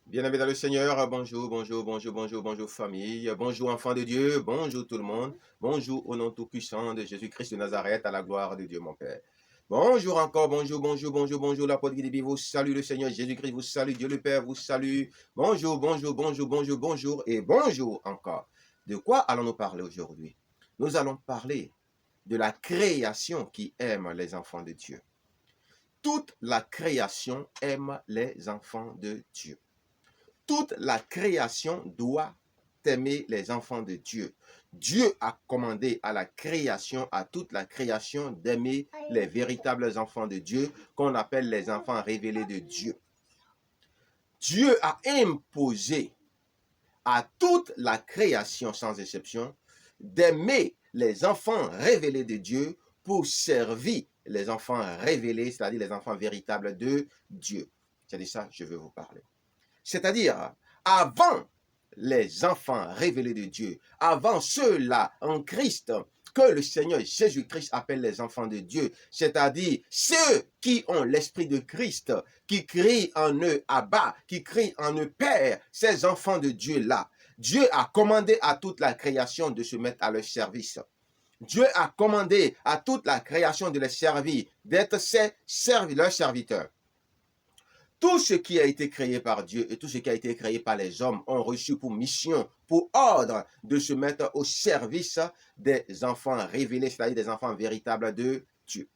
Bien-aimés dans le Seigneur, bonjour, bonjour, bonjour, bonjour, bonjour famille, bonjour enfants de Dieu, bonjour tout le monde, bonjour au nom tout-puissant de Jésus-Christ de Nazareth, à la gloire de Dieu mon Père. Bonjour encore, bonjour, bonjour, bonjour, bonjour, l'apôtre Guy vous salue, le Seigneur Jésus-Christ vous salue, Dieu le Père vous salue, bonjour, bonjour, bonjour, bonjour, bonjour et bonjour encore. De quoi allons-nous parler aujourd'hui? Nous allons parler de la création qui aime les enfants de Dieu. Toute la création aime les enfants de Dieu. Toute la création doit aimer les enfants de Dieu. Dieu a commandé à la création, à toute la création, d'aimer les véritables enfants de Dieu, qu'on appelle les enfants révélés de Dieu. Dieu a imposé à toute la création, sans exception, d'aimer les enfants révélés de Dieu pour servir les enfants révélés, c'est-à-dire les enfants véritables de Dieu. C'est de ça que je veux vous parler. C'est-à-dire, avant les enfants révélés de Dieu, avant ceux-là en Christ, que le Seigneur Jésus-Christ appelle les enfants de Dieu, c'est-à-dire ceux qui ont l'esprit de Christ, qui crient en eux Abba, qui crient en eux Père, ces enfants de Dieu-là, Dieu a commandé à toute la création de se mettre à leur service. Dieu a commandé à toute la création de les servir, d'être leurs serviteurs. Tout ce qui a été créé par Dieu et tout ce qui a été créé par les hommes ont reçu pour mission, pour ordre de se mettre au service des enfants révélés, c'est-à-dire des enfants véritables de Dieu.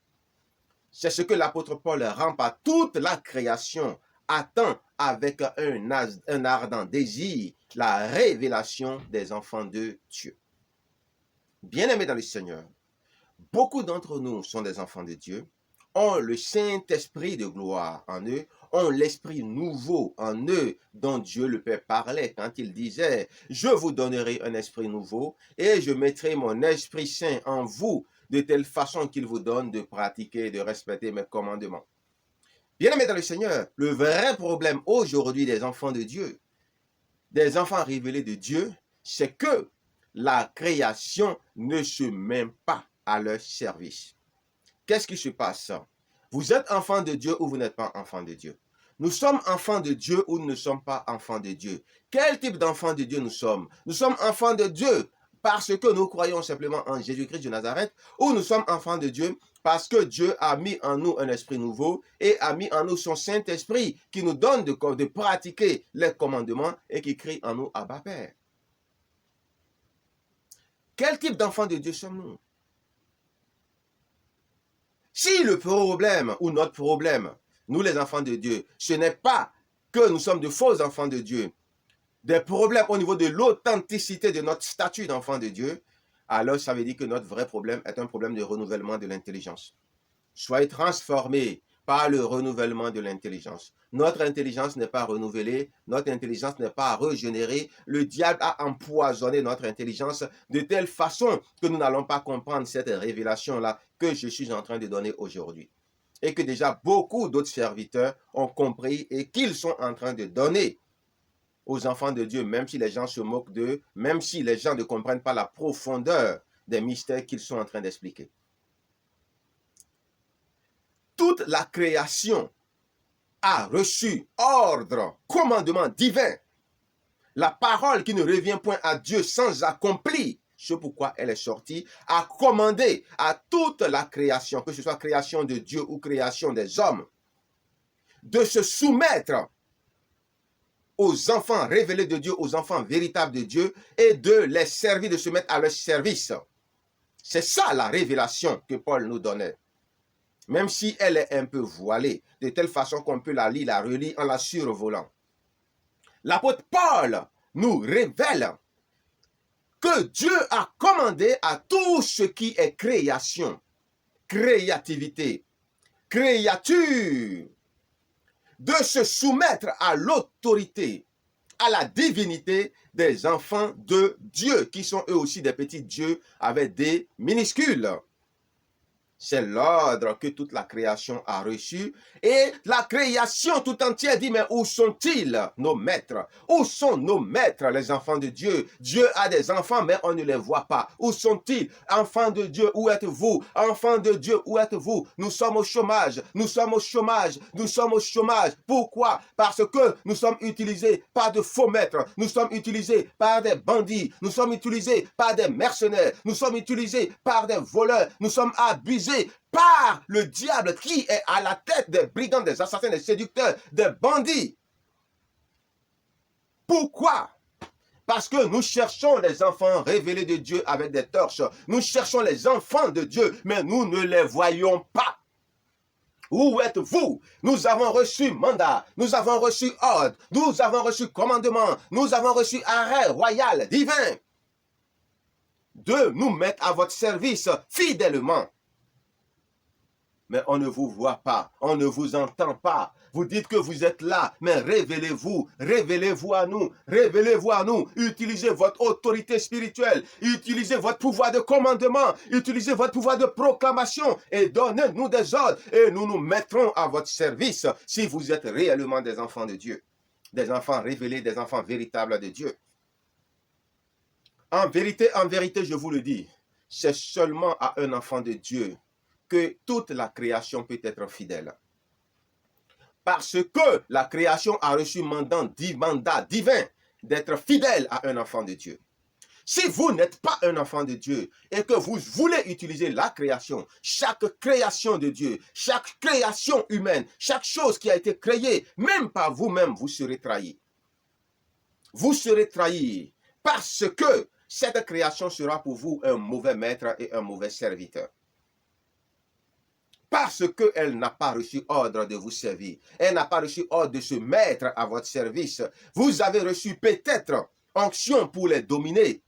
C'est ce que l'apôtre Paul rend par toute la création, attend avec un ardent désir la révélation des enfants de Dieu. Bien-aimés dans le Seigneur, beaucoup d'entre nous sont des enfants de Dieu, ont le Saint-Esprit de gloire en eux, ont l'Esprit nouveau en eux dont Dieu le Père parlait quand il disait « Je vous donnerai un esprit nouveau et je mettrai mon Esprit Saint en vous de telle façon qu'il vous donne de pratiquer et de respecter mes commandements. » Bien-aimés dans le Seigneur, le vrai problème aujourd'hui des enfants de Dieu, des enfants révélés de Dieu, c'est que la création ne se met pas à leur service. Qu'est-ce qui se passe? Vous êtes enfant de Dieu ou vous n'êtes pas enfant de Dieu? Nous sommes enfants de Dieu ou nous ne sommes pas enfants de Dieu? Quel type d'enfant de Dieu nous sommes? Nous sommes enfants de Dieu parce que nous croyons simplement en Jésus-Christ de Nazareth, ou nous sommes enfants de Dieu parce que Dieu a mis en nous un esprit nouveau et a mis en nous son Saint-Esprit qui nous donne de pratiquer les commandements et qui crie en nous Abba Père. Quel type d'enfant de Dieu sommes-nous? Si le problème ou notre problème, nous les enfants de Dieu, ce n'est pas que nous sommes de faux enfants de Dieu, des problèmes au niveau de l'authenticité de notre statut d'enfant de Dieu, alors ça veut dire que notre vrai problème est un problème de renouvellement de l'intelligence. Soyez transformés par le renouvellement de l'intelligence. Notre intelligence n'est pas renouvelée, notre intelligence n'est pas régénérée. Le diable a empoisonné notre intelligence de telle façon que nous n'allons pas comprendre cette révélation-là que je suis en train de donner aujourd'hui. Et que déjà beaucoup d'autres serviteurs ont compris et qu'ils sont en train de donner aux enfants de Dieu, même si les gens se moquent d'eux, même si les gens ne comprennent pas la profondeur des mystères qu'ils sont en train d'expliquer. Toute la création a reçu ordre, commandement divin. La parole qui ne revient point à Dieu sans accomplir ce pourquoi elle est sortie, a commandé à toute la création, que ce soit création de Dieu ou création des hommes, de se soumettre aux enfants révélés de Dieu, aux enfants véritables de Dieu, et de les servir, de se mettre à leur service. C'est ça la révélation que Paul nous donnait. Même si elle est un peu voilée, de telle façon qu'on peut la lire, la relire en la survolant. L'apôtre Paul nous révèle que Dieu a commandé à tout ce qui est création, créativité, créature, de se soumettre à l'autorité, à la divinité des enfants de Dieu, qui sont eux aussi des petits dieux avec des minuscules. C'est l'ordre que toute la création a reçu. Et la création tout entière dit, mais où sont-ils, nos maîtres? Où sont nos maîtres, les enfants de Dieu? Dieu a des enfants, mais on ne les voit pas. Où sont-ils? Enfants de Dieu, où êtes-vous? Enfants de Dieu, où êtes-vous? Nous sommes au chômage. Nous sommes au chômage. Nous sommes au chômage. Pourquoi? Parce que nous sommes utilisés par de faux maîtres. Nous sommes utilisés par des bandits. Nous sommes utilisés par des mercenaires. Nous sommes utilisés par des voleurs. Nous sommes abusés par le diable qui est à la tête des brigands, des assassins, des séducteurs, des bandits. Pourquoi? Parce que nous cherchons les enfants révélés de Dieu avec des torches. Nous cherchons les enfants de Dieu, mais nous ne les voyons pas. Où êtes-vous? Nous avons reçu mandat, nous avons reçu ordre, nous avons reçu commandement, nous avons reçu arrêt royal, divin, de nous mettre à votre service fidèlement. Mais on ne vous voit pas, on ne vous entend pas. Vous dites que vous êtes là, mais révélez-vous, révélez-vous à nous, révélez-vous à nous. Utilisez votre autorité spirituelle, utilisez votre pouvoir de commandement, utilisez votre pouvoir de proclamation et donnez-nous des ordres et nous nous mettrons à votre service si vous êtes réellement des enfants de Dieu, des enfants révélés, des enfants véritables de Dieu. En vérité, je vous le dis, c'est seulement à un enfant de Dieu que toute la création peut être fidèle. Parce que la création a reçu mandat divin d'être fidèle à un enfant de Dieu. Si vous n'êtes pas un enfant de Dieu et que vous voulez utiliser la création, chaque création de Dieu, chaque création humaine, chaque chose qui a été créée, même par vous-même, vous serez trahi. Vous serez trahi parce que cette création sera pour vous un mauvais maître et un mauvais serviteur. Parce qu'elle n'a pas reçu ordre de vous servir. Elle n'a pas reçu ordre de se mettre à votre service. Vous avez reçu peut-être onction pour les dominer.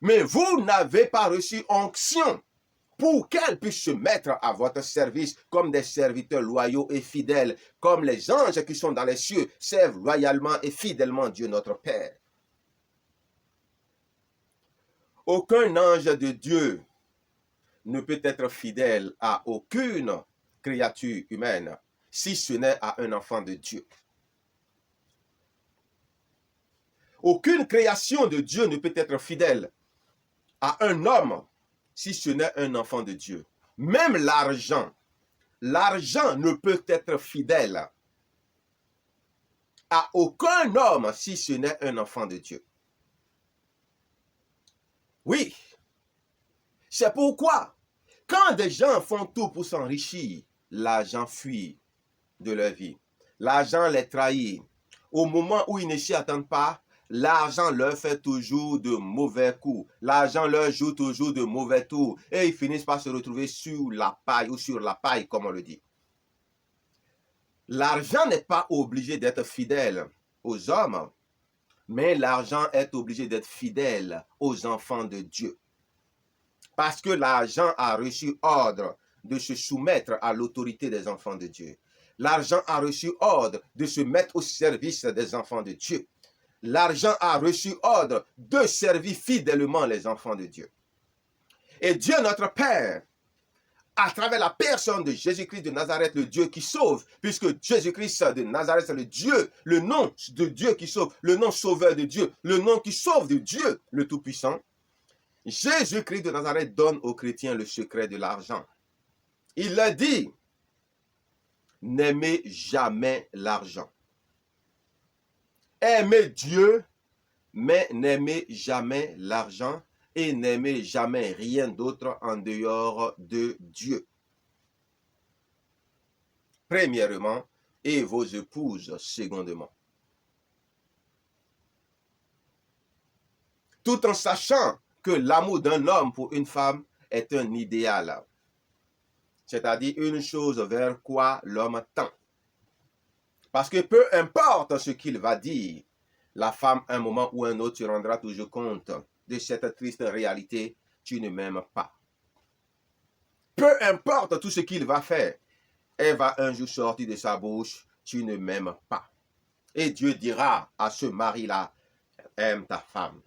Mais vous n'avez pas reçu onction pour qu'elles puissent se mettre à votre service comme des serviteurs loyaux et fidèles, comme les anges qui sont dans les cieux servent loyalement et fidèlement Dieu notre Père. Aucun ange de Dieu ne peut être fidèle à aucune créature humaine, si ce n'est à un enfant de Dieu. Aucune création de Dieu ne peut être fidèle à un homme, si ce n'est un enfant de Dieu. Même l'argent ne peut être fidèle à aucun homme, si ce n'est un enfant de Dieu. Oui, c'est pourquoi, quand des gens font tout pour s'enrichir, l'argent fuit de leur vie. L'argent les trahit. Au moment où ils ne s'y attendent pas, l'argent leur fait toujours de mauvais coups. L'argent leur joue toujours de mauvais tours. Et ils finissent par se retrouver sur la paille ou sur la paille, comme on le dit. L'argent n'est pas obligé d'être fidèle aux hommes, mais l'argent est obligé d'être fidèle aux enfants de Dieu. Parce que l'argent a reçu ordre de se soumettre à l'autorité des enfants de Dieu. L'argent a reçu ordre de se mettre au service des enfants de Dieu. L'argent a reçu ordre de servir fidèlement les enfants de Dieu. Et Dieu notre Père, à travers la personne de Jésus-Christ de Nazareth, le Dieu qui sauve, puisque Jésus-Christ de Nazareth, c'est le Dieu, le nom de Dieu qui sauve, le nom sauveur de Dieu, le nom qui sauve de Dieu, le Tout-Puissant. Jésus-Christ de Nazareth donne aux chrétiens le secret de l'argent. Il a dit, n'aimez jamais l'argent. Aimez Dieu, mais n'aimez jamais l'argent et n'aimez jamais rien d'autre en dehors de Dieu. Premièrement, et vos épouses secondement. Tout en sachant que l'amour d'un homme pour une femme est un idéal, c'est-à-dire une chose vers quoi l'homme tend. Parce que peu importe ce qu'il va dire, la femme, un moment ou un autre, tu rendras toujours compte de cette triste réalité, tu ne m'aimes pas. Peu importe tout ce qu'il va faire, elle va un jour sortir de sa bouche, tu ne m'aimes pas. Et Dieu dira à ce mari-là, aime ta femme,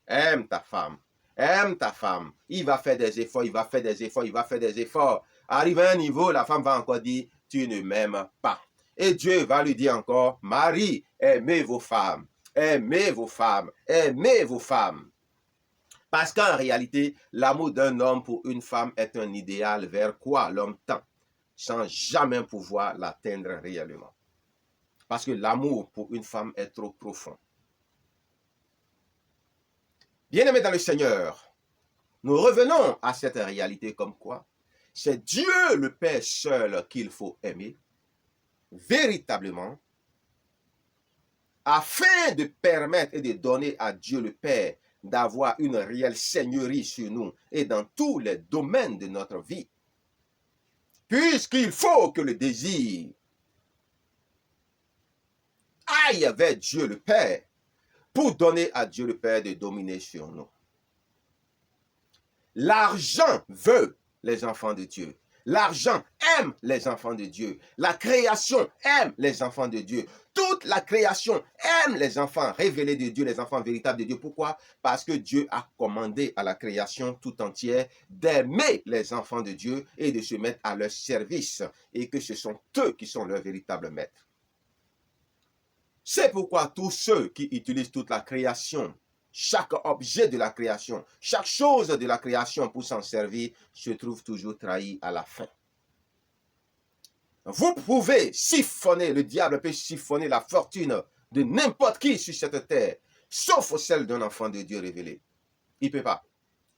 aime ta femme, aime ta femme. Il va faire des efforts, il va faire des efforts, il va faire des efforts. Arrivé à un niveau, la femme va encore dire, tu ne m'aimes pas. Et Dieu va lui dire encore, Marie, aimez vos femmes, aimez vos femmes, aimez vos femmes. Parce qu'en réalité, l'amour d'un homme pour une femme est un idéal vers quoi l'homme tend, sans jamais pouvoir l'atteindre réellement. Parce que l'amour pour une femme est trop profond. Bien-aimés dans le Seigneur, nous revenons à cette réalité comme quoi c'est Dieu le Père seul qu'il faut aimer, véritablement, afin de permettre et de donner à Dieu le Père d'avoir une réelle seigneurie sur nous et dans tous les domaines de notre vie. Puisqu'il faut que le désir aille vers Dieu le Père pour donner à Dieu le Père de dominer sur nous. L'argent veut les enfants de Dieu. L'argent aime les enfants de Dieu. La création aime les enfants de Dieu. Toute la création aime les enfants révélés de Dieu, les enfants véritables de Dieu. Pourquoi? Parce que Dieu a commandé à la création tout entière d'aimer les enfants de Dieu et de se mettre à leur service et que ce sont eux qui sont leurs véritables maîtres. C'est pourquoi tous ceux qui utilisent toute la création, chaque objet de la création, chaque chose de la création pour s'en servir, se trouvent toujours trahis à la fin. Vous pouvez siphonner, le diable peut siphonner la fortune de n'importe qui sur cette terre, sauf celle d'un enfant de Dieu révélé. Il ne peut pas.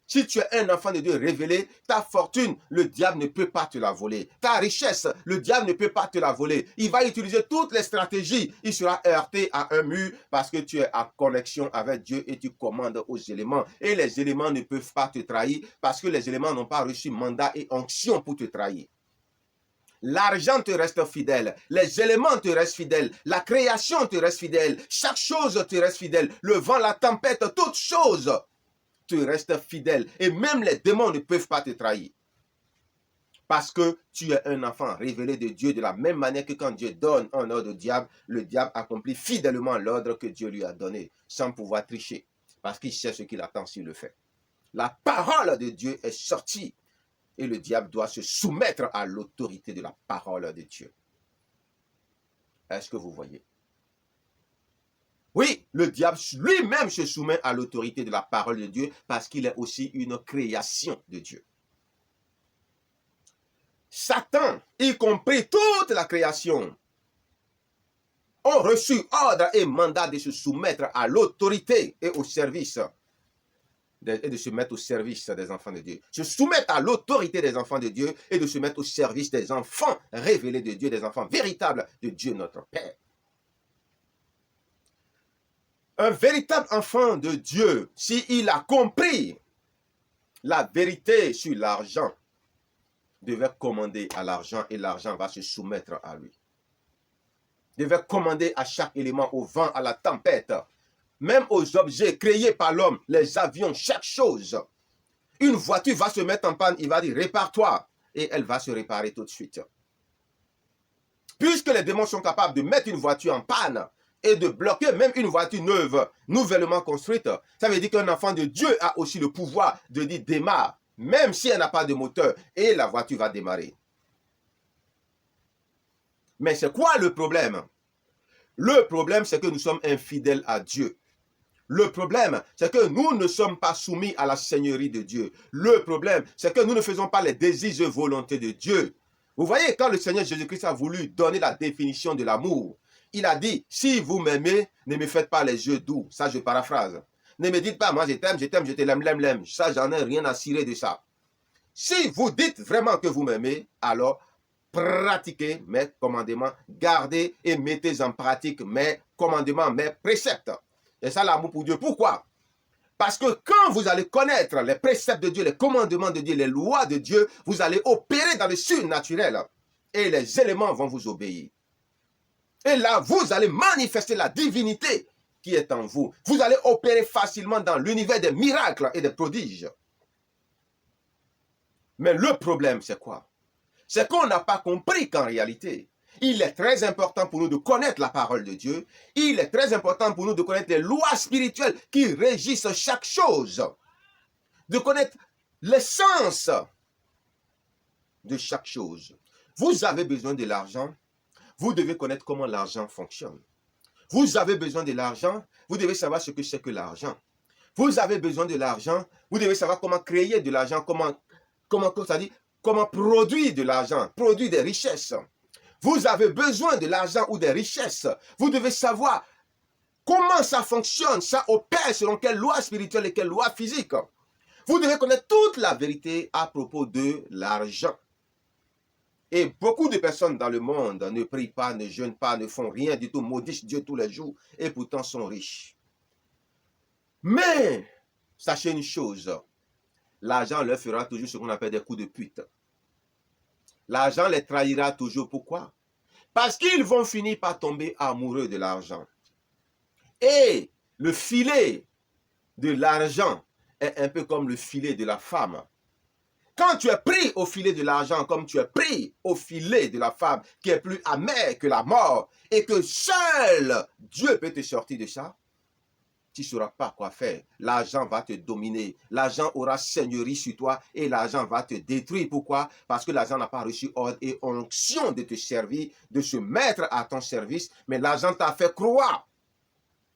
Si tu es un enfant de Dieu révélé, ta fortune, le diable ne peut pas te la voler. Ta richesse, le diable ne peut pas te la voler. Il va utiliser toutes les stratégies. Il sera heurté à un mur parce que tu es en connexion avec Dieu et tu commandes aux éléments. Et les éléments ne peuvent pas te trahir parce que les éléments n'ont pas reçu mandat et onction pour te trahir. L'argent te reste fidèle, les éléments te restent fidèles, la création te reste fidèle, chaque chose te reste fidèle, le vent, la tempête, toutes choses te restent fidèle. Et même les démons ne peuvent pas te trahir. Parce que tu es un enfant révélé de Dieu de la même manière que quand Dieu donne un ordre au diable, le diable accomplit fidèlement l'ordre que Dieu lui a donné, sans pouvoir tricher. Parce qu'il sait ce qu'il attend s'il le fait. La parole de Dieu est sortie. Et le diable doit se soumettre à l'autorité de la parole de Dieu. Est-ce que vous voyez? Oui, le diable lui-même se soumet à l'autorité de la parole de Dieu parce qu'il est aussi une création de Dieu. Satan, y compris toute la création, ont reçu ordre et mandat de se soumettre à l'autorité et au service et de se mettre au service des enfants de Dieu. Se soumettre à l'autorité des enfants de Dieu et de se mettre au service des enfants révélés de Dieu, des enfants véritables de Dieu notre Père. Un véritable enfant de Dieu, s'il a compris la vérité sur l'argent, devait commander à l'argent et l'argent va se soumettre à lui. Devait commander à chaque élément, au vent, à la tempête, même aux objets créés par l'homme, les avions, chaque chose. Une voiture va se mettre en panne, il va dire répare-toi et elle va se réparer tout de suite. Puisque les démons sont capables de mettre une voiture en panne et de bloquer même une voiture neuve, nouvellement construite, ça veut dire qu'un enfant de Dieu a aussi le pouvoir de dire démarre, même si elle n'a pas de moteur, et la voiture va démarrer. Mais c'est quoi le problème? Le problème, c'est que nous sommes infidèles à Dieu. Le problème, c'est que nous ne sommes pas soumis à la seigneurie de Dieu. Le problème, c'est que nous ne faisons pas les désirs et volontés de Dieu. Vous voyez, quand le Seigneur Jésus-Christ a voulu donner la définition de l'amour, il a dit, si vous m'aimez, ne me faites pas les yeux doux. Ça, je paraphrase. Ne me dites pas, moi je t'aime, je te l'aime. Ça, j'en ai rien à cirer de ça. Si vous dites vraiment que vous m'aimez, alors pratiquez mes commandements, gardez et mettez en pratique mes commandements, mes préceptes. Et ça, l'amour pour Dieu. Pourquoi? Parce que quand vous allez connaître les préceptes de Dieu, les commandements de Dieu, les lois de Dieu, vous allez opérer dans le surnaturel et les éléments vont vous obéir. Et là, vous allez manifester la divinité qui est en vous. Vous allez opérer facilement dans l'univers des miracles et des prodiges. Mais le problème, c'est quoi? C'est qu'on n'a pas compris qu'en réalité, il est très important pour nous de connaître la parole de Dieu. Il est très important pour nous de connaître les lois spirituelles qui régissent chaque chose. De connaître l'essence de chaque chose. Vous avez besoin de l'argent, vous devez connaître comment l'argent fonctionne. Vous avez besoin de l'argent, vous devez savoir ce que c'est que l'argent. Vous avez besoin de l'argent, vous devez savoir comment créer de l'argent, comment produire de l'argent, produire des richesses. Vous avez besoin de l'argent ou des richesses. Vous devez savoir comment ça fonctionne, ça opère selon quelle loi spirituelle et quelle loi physique. Vous devez connaître toute la vérité à propos de l'argent. Et beaucoup de personnes dans le monde ne prient pas, ne jeûnent pas, ne font rien du tout, maudissent Dieu tous les jours et pourtant sont riches. Mais, sachez une chose, l'argent leur fera toujours ce qu'on appelle des coups de pute. L'argent les trahira toujours. Pourquoi? Parce qu'ils vont finir par tomber amoureux de l'argent. Et le filet de l'argent est un peu comme le filet de la femme. Quand tu es pris au filet de l'argent, comme tu es pris au filet de la femme, qui est plus amer que la mort, et que seul Dieu peut te sortir de ça, tu ne sauras pas quoi faire. L'argent va te dominer. L'argent aura seigneurie sur toi et l'argent va te détruire. Pourquoi? Parce que l'argent n'a pas reçu ordre et onction de te servir, de se mettre à ton service, mais l'argent t'a fait croire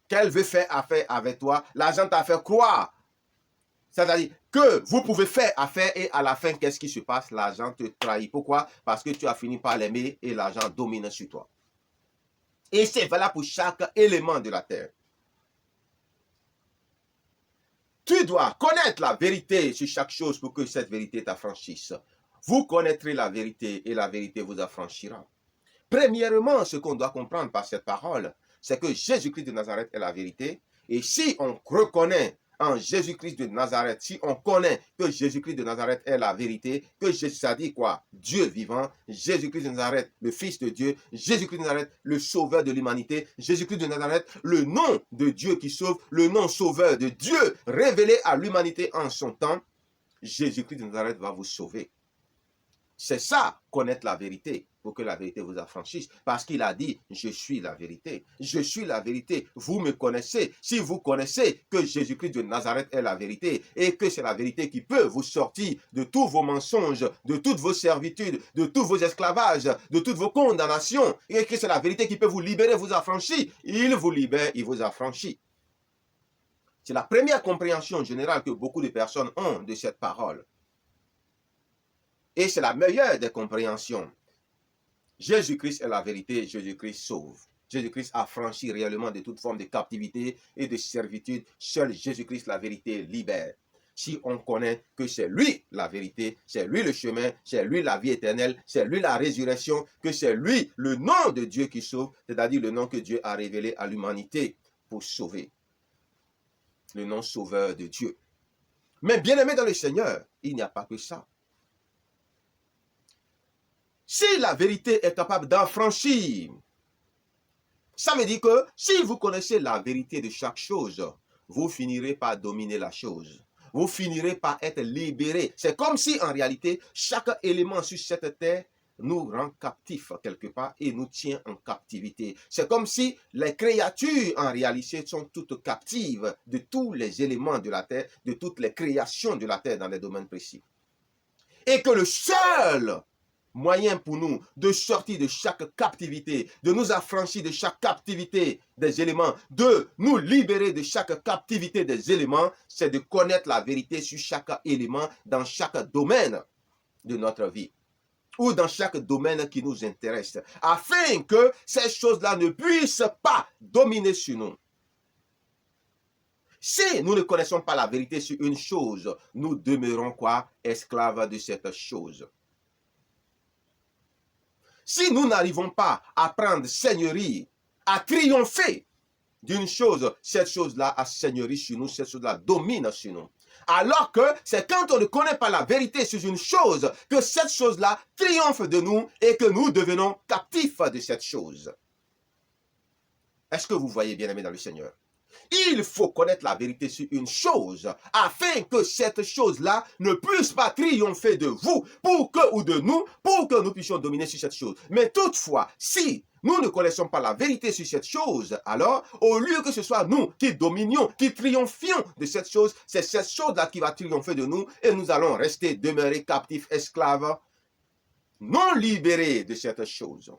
qu'elle veut faire affaire avec toi. L'argent t'a fait croire. C'est-à-dire que vous pouvez faire affaire et à la fin, qu'est-ce qui se passe? L'argent te trahit. Pourquoi? Parce que tu as fini par l'aimer et l'argent domine sur toi. Et c'est valable pour chaque élément de la terre. Tu dois connaître la vérité sur chaque chose pour que cette vérité t'affranchisse. Vous connaîtrez la vérité et la vérité vous affranchira. Premièrement, ce qu'on doit comprendre par cette parole, c'est que Jésus-Christ de Nazareth est la vérité. Et si on reconnaît en Jésus-Christ de Nazareth, si on connaît que Jésus-Christ de Nazareth est la vérité, que Jésus, ça dit quoi? Dieu vivant, Jésus-Christ de Nazareth, le Fils de Dieu, Jésus-Christ de Nazareth, le Sauveur de l'humanité, Jésus-Christ de Nazareth, le nom de Dieu qui sauve, le nom sauveur de Dieu révélé à l'humanité en son temps, Jésus-Christ de Nazareth va vous sauver. C'est ça, connaître la vérité, pour que la vérité vous affranchisse. Parce qu'il a dit, je suis la vérité. Je suis la vérité. Vous me connaissez. Si vous connaissez que Jésus-Christ de Nazareth est la vérité, et que c'est la vérité qui peut vous sortir de tous vos mensonges, de toutes vos servitudes, de tous vos esclavages, de toutes vos condamnations, et que c'est la vérité qui peut vous libérer, vous affranchir, il vous libère, il vous affranchit. C'est la première compréhension générale que beaucoup de personnes ont de cette parole. Et c'est la meilleure des compréhensions. Jésus-Christ est la vérité, Jésus-Christ sauve. Jésus-Christ affranchit réellement de toute forme de captivité et de servitude. Seul Jésus-Christ, la vérité, libère. Si on connaît que c'est lui la vérité, c'est lui le chemin, c'est lui la vie éternelle, c'est lui la résurrection, que c'est lui le nom de Dieu qui sauve, c'est-à-dire le nom que Dieu a révélé à l'humanité pour sauver. Le nom sauveur de Dieu. Mais bien aimé dans le Seigneur, il n'y a pas que ça. Si la vérité est capable d'affranchir, ça veut dire que si vous connaissez la vérité de chaque chose, vous finirez par dominer la chose. Vous finirez par être libéré. C'est comme si en réalité, chaque élément sur cette terre nous rend captifs quelque part et nous tient en captivité. C'est comme si les créatures en réalité sont toutes captives de tous les éléments de la terre, de toutes les créations de la terre dans les domaines précis. Et que le seul moyen pour nous de sortir de chaque captivité, de nous affranchir de chaque captivité des éléments, de nous libérer de chaque captivité des éléments, c'est de connaître la vérité sur chaque élément dans chaque domaine de notre vie ou dans chaque domaine qui nous intéresse, afin que ces choses-là ne puissent pas dominer sur nous. Si nous ne connaissons pas la vérité sur une chose, nous demeurons quoi? Esclaves de cette chose. Si nous n'arrivons pas à prendre seigneurie, à triompher d'une chose, cette chose-là a seigneurie sur nous, cette chose-là domine sur nous. Alors que c'est quand on ne connaît pas la vérité sur une chose que cette chose-là triomphe de nous et que nous devenons captifs de cette chose. Est-ce que vous voyez bien aimé dans le Seigneur? Il faut connaître la vérité sur une chose afin que cette chose-là ne puisse pas triompher de vous pour que, ou de nous, pour que nous puissions dominer sur cette chose. Mais toutefois, si nous ne connaissons pas la vérité sur cette chose, alors, au lieu que ce soit nous qui dominions, qui triomphions de cette chose, c'est cette chose-là qui va triompher de nous et nous allons rester, demeurer captifs, esclaves non libérés de cette chose,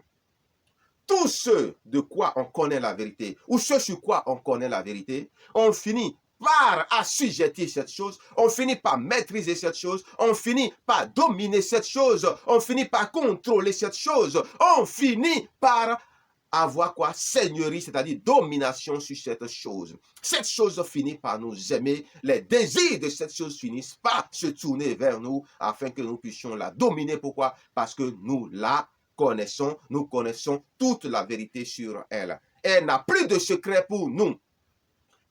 tout ce de quoi on connaît la vérité, ou ce sur quoi on connaît la vérité, on finit par assujettir cette chose, on finit par maîtriser cette chose, on finit par dominer cette chose, on finit par contrôler cette chose, on finit par avoir quoi? Seigneurie, c'est-à-dire domination sur cette chose. Cette chose finit par nous aimer, les désirs de cette chose finissent par se tourner vers nous afin que nous puissions la dominer. Pourquoi? Parce que nous la connaissons, nous connaissons toute la vérité sur elle. Elle n'a plus de secret pour nous.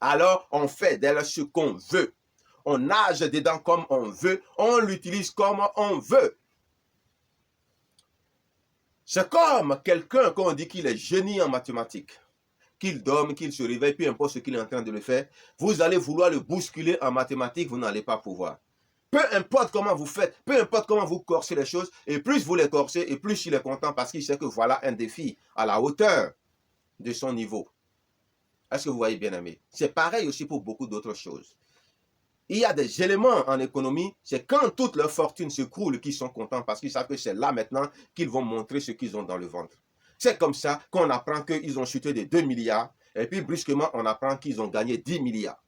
Alors, on fait d'elle ce qu'on veut. On nage dedans comme on veut, on l'utilise comme on veut. C'est comme quelqu'un qu'on dit qu'il est génie en mathématiques, qu'il dorme, qu'il se réveille, peu importe ce qu'il est en train de le faire, vous allez vouloir le bousculer en mathématiques, vous n'allez pas pouvoir. Peu importe comment vous faites, peu importe comment vous corsez les choses, et plus vous les corsez, et plus il est content parce qu'il sait que voilà un défi à la hauteur de son niveau. Est-ce que vous voyez, bien aimé? C'est pareil aussi pour beaucoup d'autres choses. Il y a des éléments en économie, c'est quand toute leur fortune se croule qu'ils sont contents parce qu'ils savent que c'est là maintenant qu'ils vont montrer ce qu'ils ont dans le ventre. C'est comme ça qu'on apprend qu'ils ont chuté de 2 milliards et puis brusquement on apprend qu'ils ont gagné 10 milliards.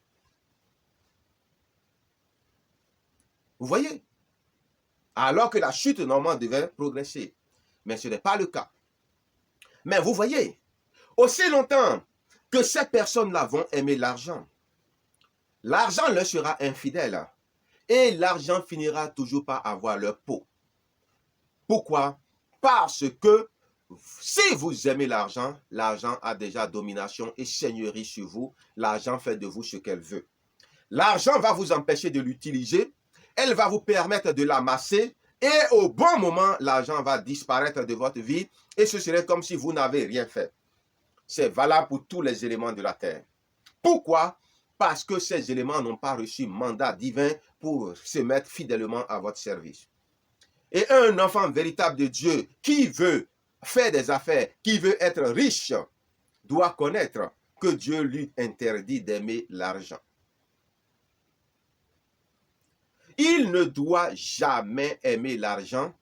Vous voyez? Alors que la chute normalement devait progresser. Mais ce n'est pas le cas. Mais vous voyez, aussi longtemps que ces personnes-là vont aimer l'argent, l'argent leur sera infidèle et l'argent finira toujours par avoir leur peau. Pourquoi? Parce que si vous aimez l'argent, l'argent a déjà domination et seigneurie sur vous. L'argent fait de vous ce qu'elle veut. L'argent va vous empêcher de l'utiliser. Elle va vous permettre de l'amasser. Et au bon moment, l'argent va disparaître de votre vie. Et ce serait comme si vous n'avez rien fait. C'est valable pour tous les éléments de la terre. Pourquoi? Parce que ces éléments n'ont pas reçu mandat divin pour se mettre fidèlement à votre service. Et un enfant véritable de Dieu qui veut faire des affaires, qui veut être riche, doit connaître que Dieu lui interdit d'aimer l'argent. Il ne doit jamais aimer l'argent.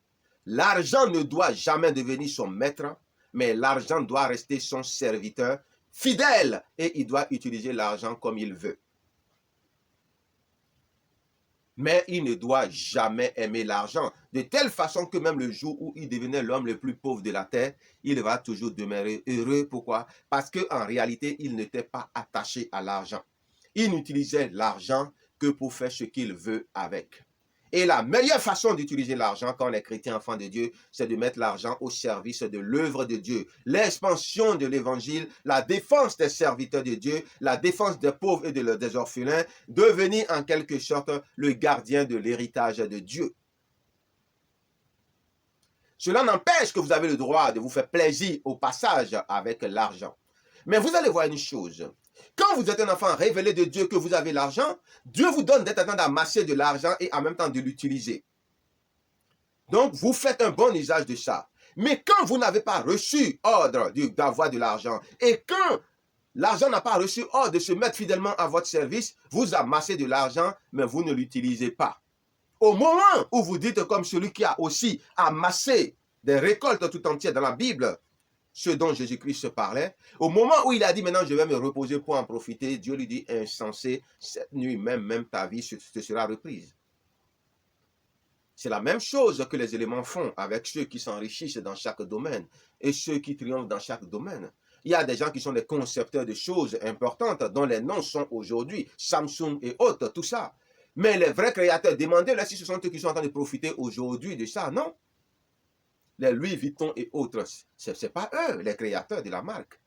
L'argent ne doit jamais devenir son maître, mais l'argent doit rester son serviteur fidèle et il doit utiliser l'argent comme il veut. Mais il ne doit jamais aimer l'argent, de telle façon que même le jour où il devenait l'homme le plus pauvre de la terre, il va toujours demeurer heureux. Pourquoi? Parce qu'en réalité, il n'était pas attaché à l'argent. Il n'utilisait l'argent que pour faire ce qu'il veut avec. Et la meilleure façon d'utiliser l'argent quand on est chrétien, enfant de Dieu, c'est de mettre l'argent au service de l'œuvre de Dieu. L'expansion de l'évangile, la défense des serviteurs de Dieu, la défense des pauvres et des orphelins, devenir en quelque sorte le gardien de l'héritage de Dieu. Cela n'empêche que vous avez le droit de vous faire plaisir au passage avec l'argent. Mais vous allez voir une chose. Quand vous êtes un enfant révélé de Dieu, que vous avez l'argent, Dieu vous donne d'être en train d'amasser de l'argent et en même temps de l'utiliser. Donc, vous faites un bon usage de ça. Mais quand vous n'avez pas reçu ordre d'avoir de l'argent et quand l'argent n'a pas reçu ordre de se mettre fidèlement à votre service, vous amassez de l'argent, mais vous ne l'utilisez pas. Au moment où vous dites comme celui qui a aussi amassé des récoltes tout entières dans la Bible, ce dont Jésus-Christ se parlait, au moment où il a dit maintenant je vais me reposer pour en profiter, Dieu lui dit insensé, cette nuit même ta vie te sera reprise. C'est la même chose que les éléments font avec ceux qui s'enrichissent dans chaque domaine et ceux qui triomphent dans chaque domaine. Il y a des gens qui sont des concepteurs de choses importantes dont les noms sont aujourd'hui Samsung et autres, tout ça. Mais les vrais créateurs, demandez-leur si ce sont eux qui sont en train de profiter aujourd'hui de ça, non? Les Louis Vuitton et autres, ce n'est pas eux les créateurs de la marque.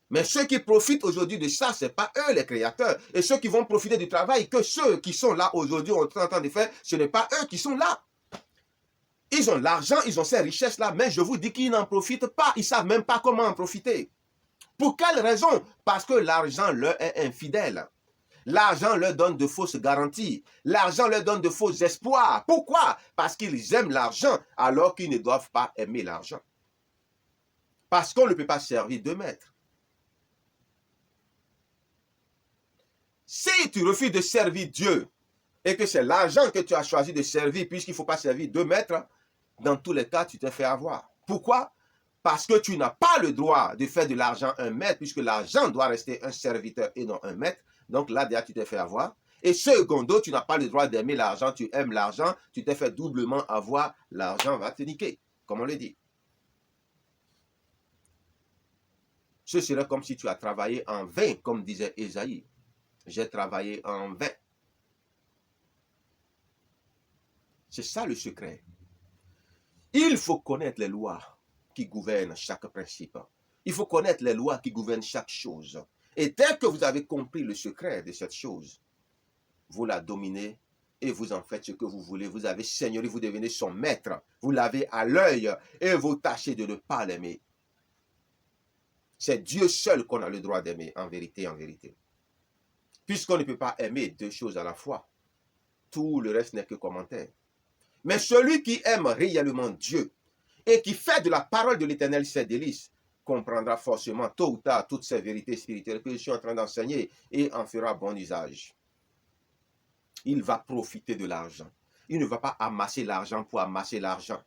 Mais ceux qui profitent aujourd'hui de ça, ce n'est pas eux les créateurs. Et ceux qui vont profiter du travail que ceux qui sont là aujourd'hui en train de faire, ce n'est pas eux qui sont là. Ils ont l'argent, ils ont ces richesses-là, mais je vous dis qu'ils n'en profitent pas. Ils ne savent même pas comment en profiter. Pour quelle raison? Parce que l'argent leur est infidèle. L'argent leur donne de fausses garanties. L'argent leur donne de faux espoirs. Pourquoi? Parce qu'ils aiment l'argent alors qu'ils ne doivent pas aimer l'argent. Parce qu'on ne peut pas servir deux maîtres. Si tu refuses de servir Dieu et que c'est l'argent que tu as choisi de servir puisqu'il ne faut pas servir deux maîtres, dans tous les cas, tu te fais avoir. Pourquoi? Parce que tu n'as pas le droit de faire de l'argent un maître, puisque l'argent doit rester un serviteur et non un maître. Donc là, déjà, tu t'es fait avoir. Et secondo, tu n'as pas le droit d'aimer l'argent, tu aimes l'argent, tu t'es fait doublement avoir, l'argent va te niquer, comme on le dit. Ce serait comme si tu as travaillé en vain, comme disait Ésaïe. J'ai travaillé en vain. C'est ça le secret. Il faut connaître les lois qui gouvernent chaque principe. Il faut connaître les lois qui gouvernent chaque chose. Et dès que vous avez compris le secret de cette chose, vous la dominez et vous en faites ce que vous voulez. Vous avez seigneurie, vous devenez son maître. Vous l'avez à l'œil et vous tâchez de ne pas l'aimer. C'est Dieu seul qu'on a le droit d'aimer, en vérité, en vérité. Puisqu'on ne peut pas aimer deux choses à la fois, tout le reste n'est que commentaire. Mais celui qui aime réellement Dieu et qui fait de la parole de l'Éternel ses délices, comprendra forcément tôt ou tard toutes ces vérités spirituelles que je suis en train d'enseigner et en fera bon usage. Il va profiter de l'argent. Il ne va pas amasser l'argent pour amasser l'argent.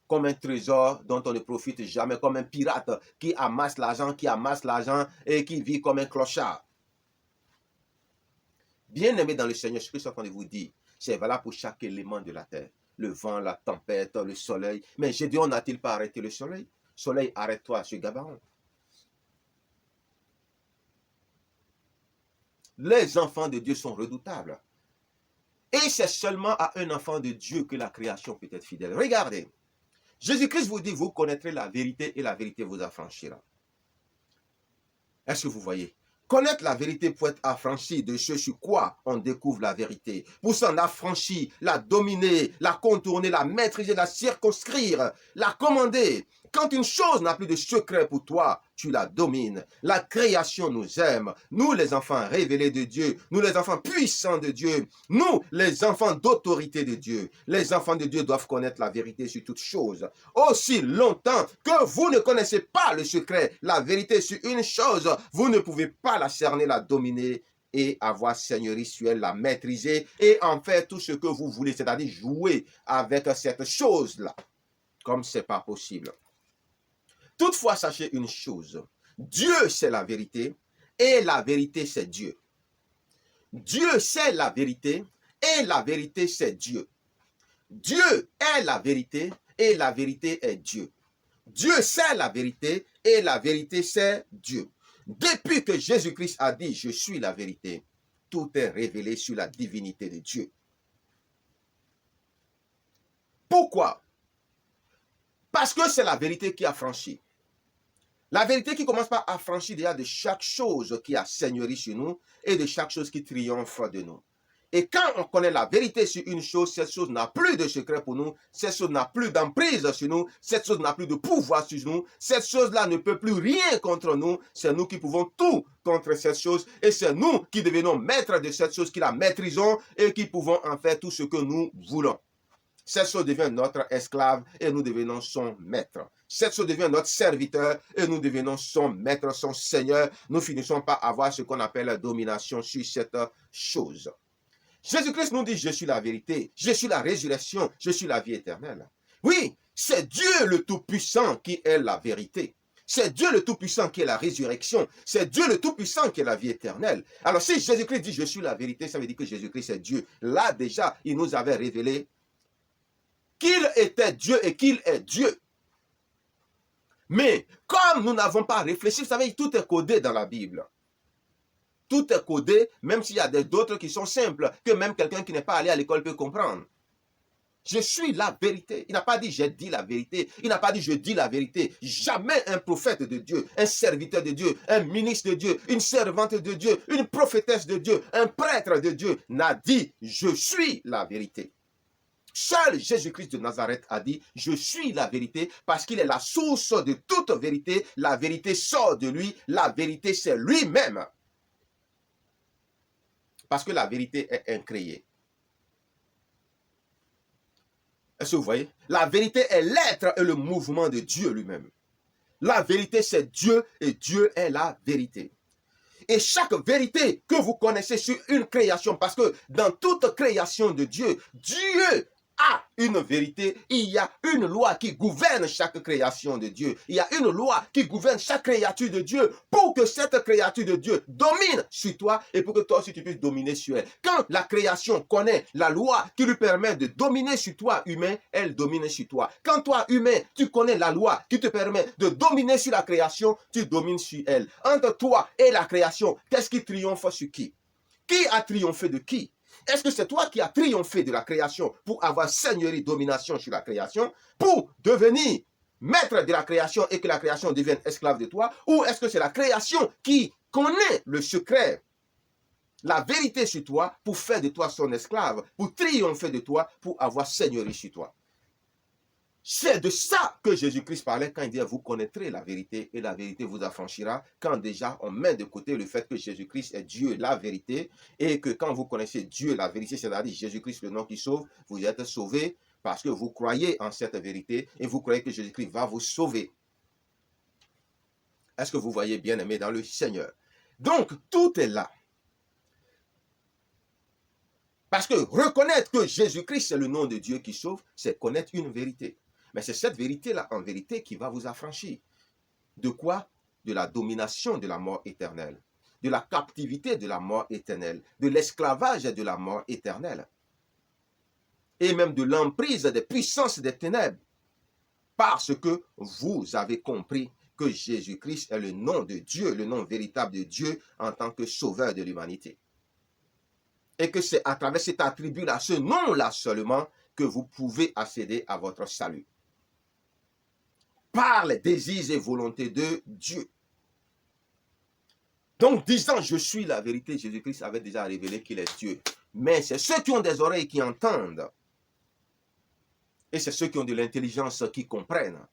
Comme un trésor dont on ne profite jamais, comme un pirate qui amasse l'argent et qui vit comme un clochard. Bien-aimé dans le Seigneur, ce que je suis en train de vous dire, c'est valable pour chaque élément de la terre. Le vent, la tempête, le soleil. Mais Gédéon n'a-t-il pas arrêté le soleil? Soleil, arrête-toi sur Gabaon. Les enfants de Dieu sont redoutables. Et c'est seulement à un enfant de Dieu que la création peut être fidèle. Regardez, Jésus-Christ vous dit, vous connaîtrez la vérité et la vérité vous affranchira. Est-ce que vous voyez? Connaître la vérité pour être affranchi de ce sur quoi on découvre la vérité. Pour s'en affranchir, la dominer, la contourner, la maîtriser, la circonscrire, la commander. Quand une chose n'a plus de secret pour toi, tu la domines. La création nous aime. Nous, les enfants révélés de Dieu. Nous, les enfants puissants de Dieu. Nous, les enfants d'autorité de Dieu. Les enfants de Dieu doivent connaître la vérité sur toutes choses. Aussi longtemps que vous ne connaissez pas le secret, la vérité sur une chose, vous ne pouvez pas la cerner, la dominer et avoir seigneurie sur elle, la maîtriser et en faire tout ce que vous voulez, c'est-à-dire jouer avec cette chose-là, comme c'est pas possible. Toutefois, sachez une chose, Dieu c'est la vérité et la vérité c'est Dieu. Dieu c'est la vérité et la vérité c'est Dieu. Dieu est la vérité et la vérité est Dieu. Dieu c'est la vérité et la vérité c'est Dieu. Depuis que Jésus-Christ a dit « Je suis la vérité », tout est révélé sur la divinité de Dieu. Pourquoi? Parce que c'est la vérité qui a franchi. La vérité qui commence par affranchir déjà de chaque chose qui a seigneurie sur nous et de chaque chose qui triomphe de nous. Et quand on connaît la vérité sur une chose, cette chose n'a plus de secret pour nous, cette chose n'a plus d'emprise sur nous, cette chose n'a plus de pouvoir sur nous, cette chose-là ne peut plus rien contre nous, c'est nous qui pouvons tout contre cette chose et c'est nous qui devenons maîtres de cette chose, qui la maîtrisons et qui pouvons en faire tout ce que nous voulons. Cette chose devient notre esclave et nous devenons son maître. Cette chose devient notre serviteur et nous devenons son maître, son seigneur. Nous finissons par avoir ce qu'on appelle la domination sur cette chose. Jésus-Christ nous dit, je suis la vérité, je suis la résurrection, je suis la vie éternelle. Oui, c'est Dieu le Tout-Puissant qui est la vérité. C'est Dieu le Tout-Puissant qui est la résurrection. C'est Dieu le Tout-Puissant qui est la vie éternelle. Alors si Jésus-Christ dit, je suis la vérité, ça veut dire que Jésus-Christ est Dieu. Là déjà, il nous avait révélé qu'il était Dieu et qu'il est Dieu. Mais comme nous n'avons pas réfléchi, vous savez, tout est codé dans la Bible. Tout est codé, même s'il y a d'autres qui sont simples, que même quelqu'un qui n'est pas allé à l'école peut comprendre. Je suis la vérité. Il n'a pas dit j'ai dit la vérité. Il n'a pas dit je dis la vérité. Jamais un prophète de Dieu, un serviteur de Dieu, un ministre de Dieu, une servante de Dieu, une prophétesse de Dieu, un prêtre de Dieu n'a dit je suis la vérité. Seul Jésus-Christ de Nazareth a dit « Je suis la vérité » parce qu'il est la source de toute vérité. La vérité sort de lui. La vérité, c'est lui-même. Parce que la vérité est incréée. Est-ce que vous voyez? La vérité est l'être et le mouvement de Dieu lui-même. La vérité, c'est Dieu et Dieu est la vérité. Et chaque vérité que vous connaissez sur une création, parce que dans toute création de Dieu, Dieu a une vérité, il y a une loi qui gouverne chaque création de Dieu. Il y a une loi qui gouverne chaque créature de Dieu pour que cette créature de Dieu domine sur toi et pour que toi aussi tu puisses dominer sur elle. Quand la création connaît la loi qui lui permet de dominer sur toi, humain, elle domine sur toi. Quand toi, humain, tu connais la loi qui te permet de dominer sur la création, tu domines sur elle. Entre toi et la création, qu'est-ce qui triomphe sur qui? Qui a triomphé de qui? Est-ce que c'est toi qui as triomphé de la création pour avoir seigneurie, domination sur la création, pour devenir maître de la création et que la création devienne esclave de toi? Ou est-ce que c'est la création qui connaît le secret, la vérité sur toi, pour faire de toi son esclave, pour triompher de toi, pour avoir seigneurie sur toi? C'est de ça que Jésus-Christ parlait quand il dit « Vous connaîtrez la vérité et la vérité vous affranchira » quand déjà on met de côté le fait que Jésus-Christ est Dieu, la vérité, et que quand vous connaissez Dieu, la vérité, c'est-à-dire Jésus-Christ, le nom qui sauve, vous êtes sauvés parce que vous croyez en cette vérité et vous croyez que Jésus-Christ va vous sauver. Est-ce que vous voyez, bien aimé dans le Seigneur? Donc, tout est là. Parce que reconnaître que Jésus-Christ est le nom de Dieu qui sauve, c'est connaître une vérité. Mais c'est cette vérité-là, en vérité, qui va vous affranchir. De quoi? De la domination de la mort éternelle, de la captivité de la mort éternelle, de l'esclavage de la mort éternelle, et même de l'emprise des puissances des ténèbres, parce que vous avez compris que Jésus-Christ est le nom de Dieu, le nom véritable de Dieu en tant que sauveur de l'humanité. Et que c'est à travers cet attribut-là, ce nom-là seulement, que vous pouvez accéder à votre salut. Par les désirs et volontés de Dieu. Donc, disant, je suis la vérité, Jésus-Christ avait déjà révélé qu'il est Dieu. Mais c'est ceux qui ont des oreilles qui entendent. Et c'est ceux qui ont de l'intelligence qui comprennent.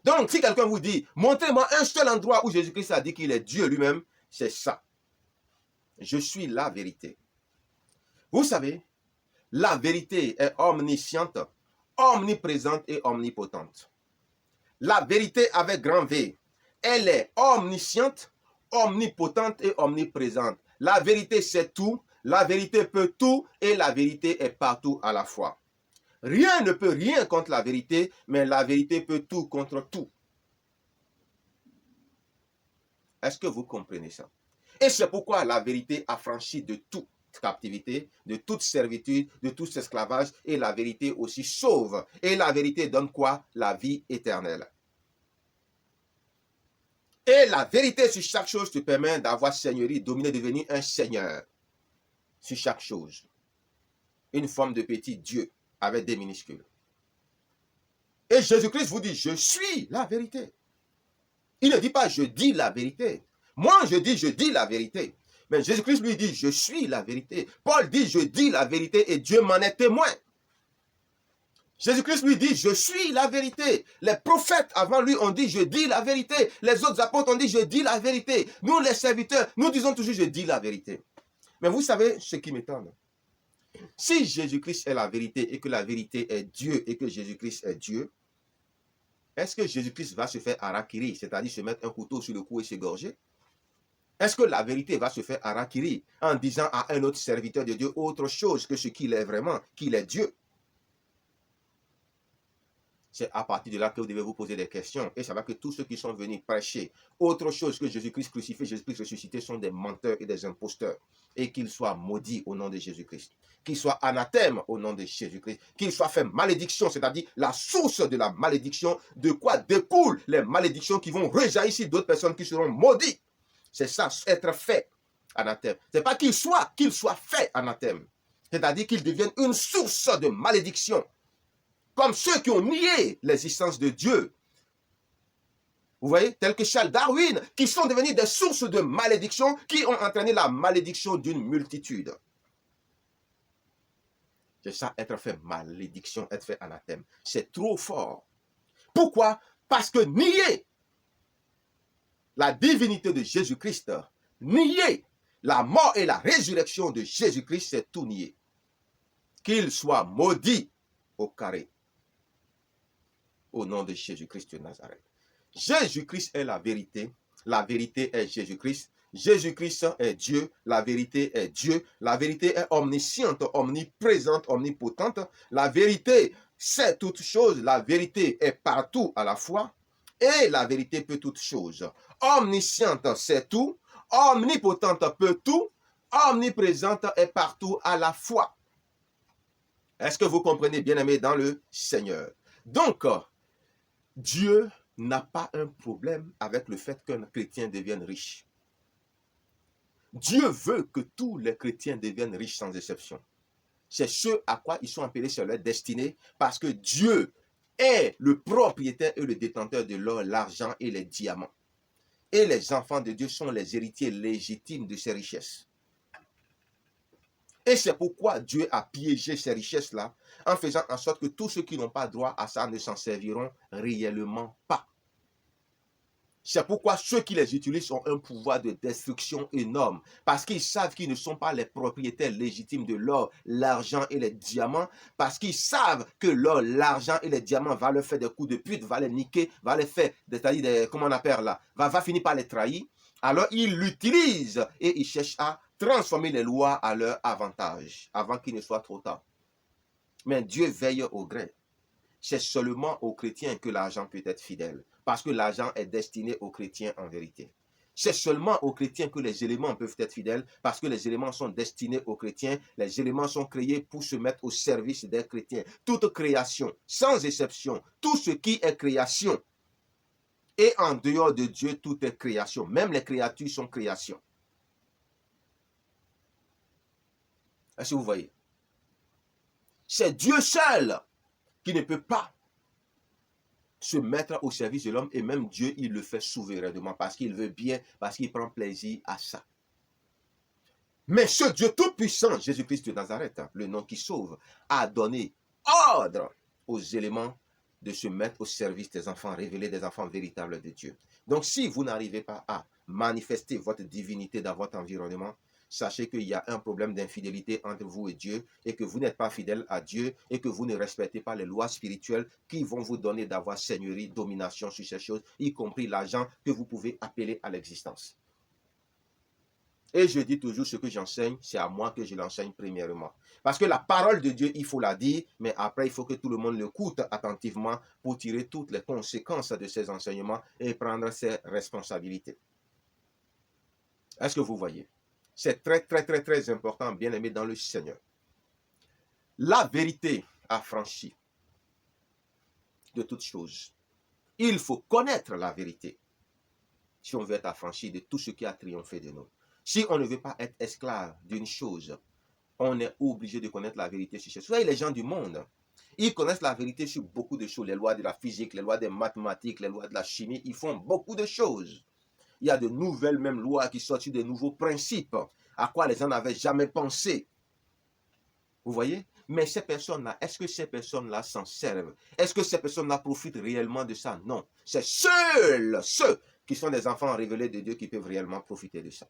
Donc, si quelqu'un vous dit, montrez-moi un seul endroit où Jésus-Christ a dit qu'il est Dieu lui-même, c'est ça. Je suis la vérité. Vous savez, la vérité est omnisciente, omniprésente et omnipotente. La vérité avec grand V, elle est omnisciente, omnipotente et omniprésente. La vérité c'est tout, la vérité peut tout et la vérité est partout à la fois. Rien ne peut rien contre la vérité, mais la vérité peut tout contre tout. Est-ce que vous comprenez ça? Et c'est pourquoi la vérité affranchit de toute captivité, de toute servitude, de tout esclavage, et la vérité aussi sauve. Et la vérité donne quoi? La vie éternelle. Et la vérité sur chaque chose te permet d'avoir seigneurie, dominer, devenir un seigneur sur chaque chose. Une forme de petit Dieu avec des minuscules. Et Jésus-Christ vous dit, je suis la vérité. Il ne dit pas, je dis la vérité. Moi, je dis la vérité. Mais Jésus-Christ lui dit, je suis la vérité. Paul dit, je dis la vérité et Dieu m'en est témoin. Jésus-Christ lui dit, je suis la vérité. Les prophètes avant lui ont dit, je dis la vérité. Les autres apôtres ont dit, je dis la vérité. Nous, les serviteurs, nous disons toujours, je dis la vérité. Mais vous savez ce qui m'étonne? Si Jésus-Christ est la vérité et que la vérité est Dieu et que Jésus-Christ est Dieu, est-ce que Jésus-Christ va se faire harakiri, c'est-à-dire se mettre un couteau sur le cou et s'égorger? Est-ce que la vérité va se faire harakiri en disant à un autre serviteur de Dieu autre chose que ce qu'il est vraiment, qu'il est Dieu? C'est à partir de là que vous devez vous poser des questions et savoir que tous ceux qui sont venus prêcher autre chose que Jésus-Christ crucifié, Jésus-Christ ressuscité sont des menteurs et des imposteurs. Et qu'ils soient maudits au nom de Jésus-Christ. Qu'ils soient anathèmes au nom de Jésus-Christ. Qu'ils soient faits malédiction, c'est-à-dire la source de la malédiction, de quoi découlent les malédictions qui vont rejaillir sur d'autres personnes qui seront maudites. C'est ça, être fait anathème. Ce n'est pas qu'il soit fait anathème. C'est-à-dire qu'il devienne une source de malédiction. Comme ceux qui ont nié l'existence de Dieu. Vous voyez, tels que Charles Darwin, qui sont devenus des sources de malédiction, qui ont entraîné la malédiction d'une multitude. C'est ça, être fait malédiction, être fait anathème. C'est trop fort. Pourquoi? Parce que nier la divinité de Jésus-Christ, nier la mort et la résurrection de Jésus-Christ, c'est tout nier. Qu'il soit maudit au carré. Au nom de Jésus-Christ de Nazareth. Jésus-Christ est la vérité est Jésus-Christ, Jésus-Christ est Dieu, la vérité est Dieu, la vérité est omnisciente, omniprésente, omnipotente. La vérité sait toutes choses, la vérité est partout à la fois et la vérité peut toutes choses. Omnisciente sait tout, omnipotente peut tout, omniprésente est partout à la fois. Est-ce que vous comprenez, bien-aimés, dans le Seigneur? Donc, Dieu n'a pas un problème avec le fait qu'un chrétien devienne riche. Dieu veut que tous les chrétiens deviennent riches sans exception. C'est ce à quoi ils sont appelés sur leur destinée parce que Dieu est le propriétaire et le détenteur de l'or, l'argent et les diamants. Et les enfants de Dieu sont les héritiers légitimes de ces richesses. Et c'est pourquoi Dieu a piégé ces richesses-là en faisant en sorte que tous ceux qui n'ont pas droit à ça ne s'en serviront réellement pas. C'est pourquoi ceux qui les utilisent ont un pouvoir de destruction énorme. Parce qu'ils savent qu'ils ne sont pas les propriétaires légitimes de l'or, l'argent et les diamants. Parce qu'ils savent que l'or, l'argent et les diamants vont leur faire des coups de pute, vont les niquer, vont les faire, comment on appelle là, va finir par les trahir. Alors ils l'utilisent et ils cherchent à transformer les lois à leur avantage avant qu'il ne soit trop tard. Mais Dieu veille au gré. C'est seulement aux chrétiens que l'argent peut être fidèle. Parce que l'argent est destiné aux chrétiens en vérité. C'est seulement aux chrétiens que les éléments peuvent être fidèles parce que les éléments sont destinés aux chrétiens. Les éléments sont créés pour se mettre au service des chrétiens. Toute création, sans exception, tout ce qui est création. Et en dehors de Dieu, tout est création. Même les créatures sont créations. Est-ce que vous voyez? C'est Dieu seul qui ne peut pas se mettre au service de l'homme et même Dieu, il le fait souverainement parce qu'il veut bien, parce qu'il prend plaisir à ça. Mais ce Dieu tout-puissant, Jésus-Christ de Nazareth, le nom qui sauve, a donné ordre aux éléments de se mettre au service des enfants révélés, des enfants véritables de Dieu. Donc si vous n'arrivez pas à manifester votre divinité dans votre environnement, sachez qu'il y a un problème d'infidélité entre vous et Dieu et que vous n'êtes pas fidèle à Dieu et que vous ne respectez pas les lois spirituelles qui vont vous donner d'avoir seigneurie, domination sur ces choses, y compris l'argent que vous pouvez appeler à l'existence. Et je dis toujours ce que j'enseigne, c'est à moi que je l'enseigne premièrement. Parce que la parole de Dieu, il faut la dire, mais après, il faut que tout le monde l'écoute attentivement pour tirer toutes les conséquences de ces enseignements et prendre ses responsabilités. Est-ce que vous voyez? C'est très, très, très, très important, bien aimé dans le Seigneur. La vérité affranchit de toutes choses. Il faut connaître la vérité si on veut être affranchi de tout ce qui a triomphé de nous. Si on ne veut pas être esclave d'une chose, on est obligé de connaître la vérité sur ces choses. Vous voyez, les gens du monde, ils connaissent la vérité sur beaucoup de choses. Les lois de la physique, les lois des mathématiques, les lois de la chimie, ils font beaucoup de choses. Il y a de nouvelles même lois qui sortent sur de nouveaux principes à quoi les gens n'avaient jamais pensé. Vous voyez? Mais ces personnes-là, est-ce que ces personnes-là s'en servent? Est-ce que ces personnes-là profitent réellement de ça? Non. C'est seuls ceux qui sont des enfants révélés de Dieu qui peuvent réellement profiter de ça.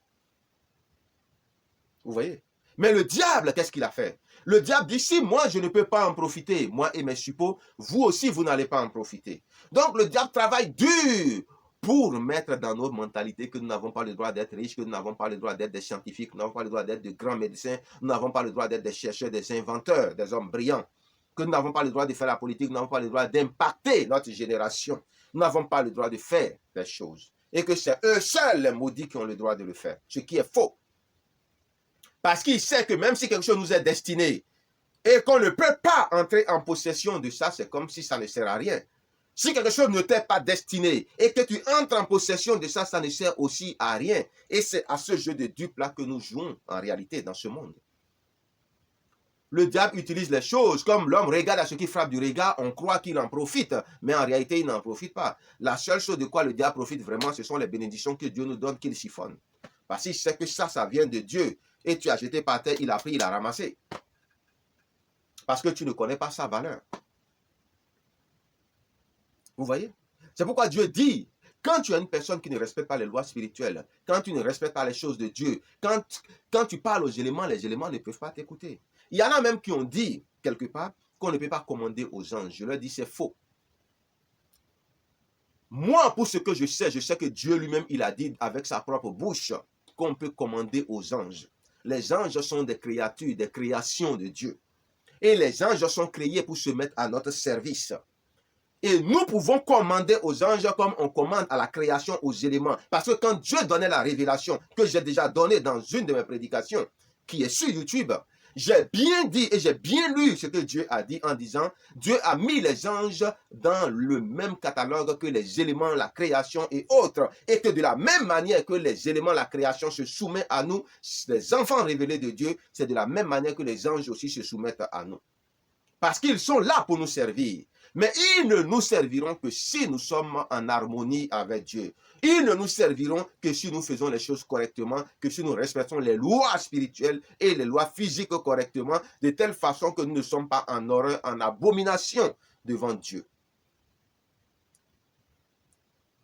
Vous voyez? Mais le diable, qu'est-ce qu'il a fait? Le diable dit, si moi je ne peux pas en profiter, moi et mes suppôts, vous aussi vous n'allez pas en profiter. Donc le diable travaille dur pour mettre dans nos mentalités que nous n'avons pas le droit d'être riches, que nous n'avons pas le droit d'être des scientifiques, nous n'avons pas le droit d'être de grands médecins, nous n'avons pas le droit d'être des chercheurs, des inventeurs, des hommes brillants, que nous n'avons pas le droit de faire la politique, nous n'avons pas le droit d'impacter notre génération, nous n'avons pas le droit de faire des choses. Et que c'est eux seuls les maudits qui ont le droit de le faire, ce qui est faux. Parce qu'il sait que même si quelque chose nous est destiné et qu'on ne peut pas entrer en possession de ça, c'est comme si ça ne sert à rien. Si quelque chose ne t'est pas destiné et que tu entres en possession de ça, ça ne sert aussi à rien. Et c'est à ce jeu de dupes-là que nous jouons en réalité dans ce monde. Le diable utilise les choses comme l'homme regarde à ce qui frappe du regard, on croit qu'il en profite, mais en réalité, il n'en profite pas. La seule chose de quoi le diable profite vraiment, ce sont les bénédictions que Dieu nous donne, qu'il siphonne. Parce qu'il sait que ça vient de Dieu. Et tu as jeté par terre, il a pris, il a ramassé. Parce que tu ne connais pas sa valeur. Vous voyez? C'est pourquoi Dieu dit, quand tu es une personne qui ne respecte pas les lois spirituelles, quand tu ne respectes pas les choses de Dieu, quand tu parles aux éléments, les éléments ne peuvent pas t'écouter. Il y en a même qui ont dit, quelque part, qu'on ne peut pas commander aux anges. Je leur dis, c'est faux. Moi, pour ce que je sais que Dieu lui-même, il a dit avec sa propre bouche, qu'on peut commander aux anges. Les anges sont des créatures, des créations de Dieu. Et les anges sont créés pour se mettre à notre service. Et nous pouvons commander aux anges comme on commande à la création, aux éléments. Parce que quand Dieu donnait la révélation, que j'ai déjà donnée dans une de mes prédications, qui est sur YouTube, j'ai bien dit et j'ai bien lu ce que Dieu a dit en disant, Dieu a mis les anges dans le même catalogue que les éléments, la création et autres. Et que de la même manière que les éléments, la création se soumettent à nous, les enfants révélés de Dieu, c'est de la même manière que les anges aussi se soumettent à nous. Parce qu'ils sont là pour nous servir. Mais ils ne nous serviront que si nous sommes en harmonie avec Dieu. Ils ne nous serviront que si nous faisons les choses correctement, que si nous respectons les lois spirituelles et les lois physiques correctement, de telle façon que nous ne sommes pas en horreur, en abomination devant Dieu.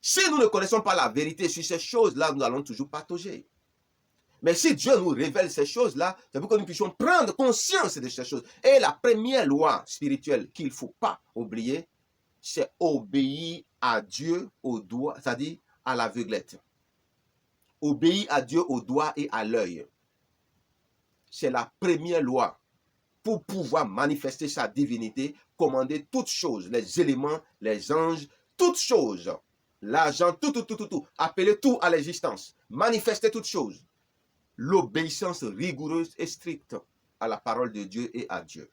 Si nous ne connaissons pas la vérité sur ces choses-là, nous allons toujours patauger. Mais si Dieu nous révèle ces choses-là, c'est pour que nous puissions prendre conscience de ces choses. Et la première loi spirituelle qu'il ne faut pas oublier, c'est obéir à Dieu au doigt, c'est-à-dire à l'aveuglette. Obéir à Dieu au doigt et à l'œil. C'est la première loi pour pouvoir manifester sa divinité, commander toutes choses, les éléments, les anges, toutes choses, l'argent, tout, appeler tout à l'existence, manifester toutes choses. L'obéissance rigoureuse et stricte à la parole de Dieu et à Dieu.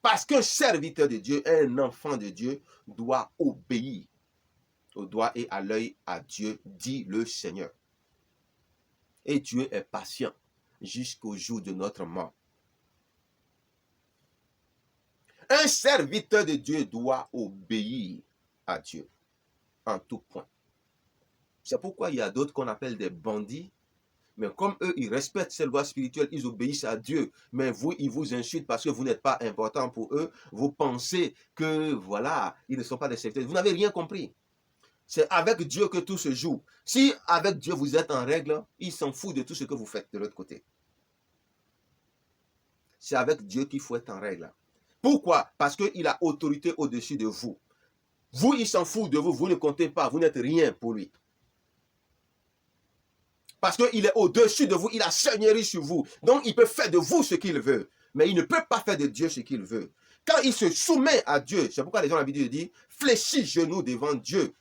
Parce qu'un serviteur de Dieu, un enfant de Dieu, doit obéir au doigt et à l'œil à Dieu, dit le Seigneur. Et Dieu est patient jusqu'au jour de notre mort. Un serviteur de Dieu doit obéir à Dieu en tout point. C'est pourquoi il y a d'autres qu'on appelle des bandits. Mais comme eux, ils respectent ces lois spirituelles, ils obéissent à Dieu. Mais vous, ils vous insultent parce que vous n'êtes pas important pour eux. Vous pensez que, voilà, ils ne sont pas des serviteurs. Vous n'avez rien compris. C'est avec Dieu que tout se joue. Si avec Dieu vous êtes en règle, il s'en fout de tout ce que vous faites de l'autre côté. C'est avec Dieu qu'il faut être en règle. Pourquoi? Parce qu'il a autorité au-dessus de vous. Vous, il s'en fout de vous. Vous ne comptez pas. Vous n'êtes rien pour lui. Parce qu'il est au-dessus de vous, il a seigneurie sur vous. Donc, il peut faire de vous ce qu'il veut. Mais il ne peut pas faire de Dieu ce qu'il veut. Quand il se soumet à Dieu, c'est pourquoi les gens, la Bible dit, fléchis genoux devant Dieu,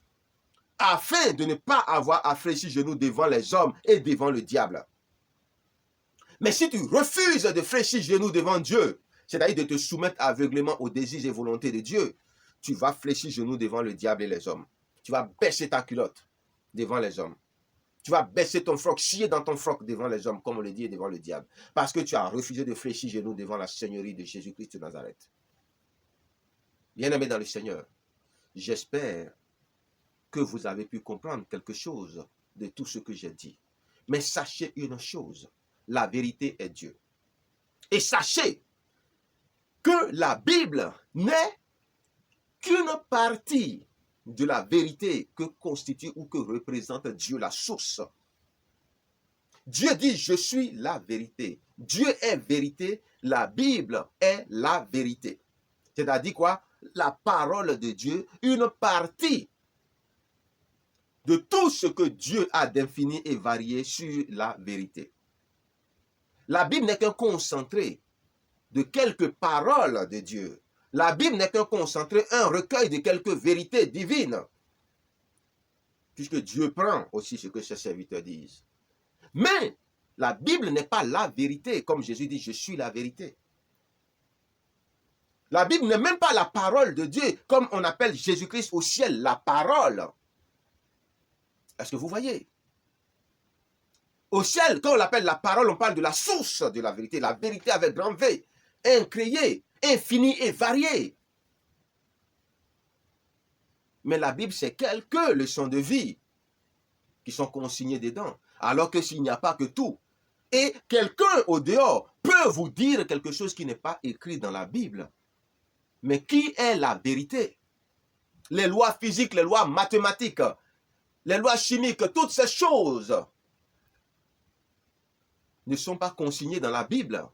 afin de ne pas avoir à fléchir genoux devant les hommes et devant le diable. Mais si tu refuses de fléchir genoux devant Dieu, c'est-à-dire de te soumettre aveuglément aux désirs et volontés de Dieu, tu vas fléchir genoux devant le diable et les hommes. Tu vas baisser ta culotte devant les hommes. Tu vas baisser ton froc, chier dans ton froc devant les hommes, comme on le dit, et devant le diable. Parce que tu as refusé de fléchir genoux devant la seigneurie de Jésus-Christ de Nazareth. Bien-aimés dans le Seigneur, j'espère que vous avez pu comprendre quelque chose de tout ce que j'ai dit. Mais sachez une chose, la vérité est Dieu. Et sachez que la Bible n'est qu'une partie de la vérité que constitue ou que représente Dieu, la source. Dieu dit, je suis la vérité. Dieu est vérité, la Bible est la vérité. C'est-à-dire quoi? La parole de Dieu, une partie de tout ce que Dieu a d'infini et varié sur la vérité. La Bible n'est qu'un concentré de quelques paroles de Dieu. La Bible n'est qu'un concentré, un recueil de quelques vérités divines. Puisque Dieu prend aussi ce que ses serviteurs disent. Mais la Bible n'est pas la vérité, comme Jésus dit, je suis la vérité. La Bible n'est même pas la parole de Dieu, comme on appelle Jésus-Christ au ciel, la parole. Est-ce que vous voyez? Au ciel, quand on l'appelle la parole, on parle de la source de la vérité avec grand V, incréée, infinie et variée. Mais la Bible, c'est quelques leçons de vie qui sont consignées dedans, alors que s'il n'y a pas que tout. Et quelqu'un au dehors peut vous dire quelque chose qui n'est pas écrit dans la Bible. Mais qui est la vérité? Les lois physiques, les lois mathématiques, les lois chimiques, toutes ces choses ne sont pas consignées dans la Bible.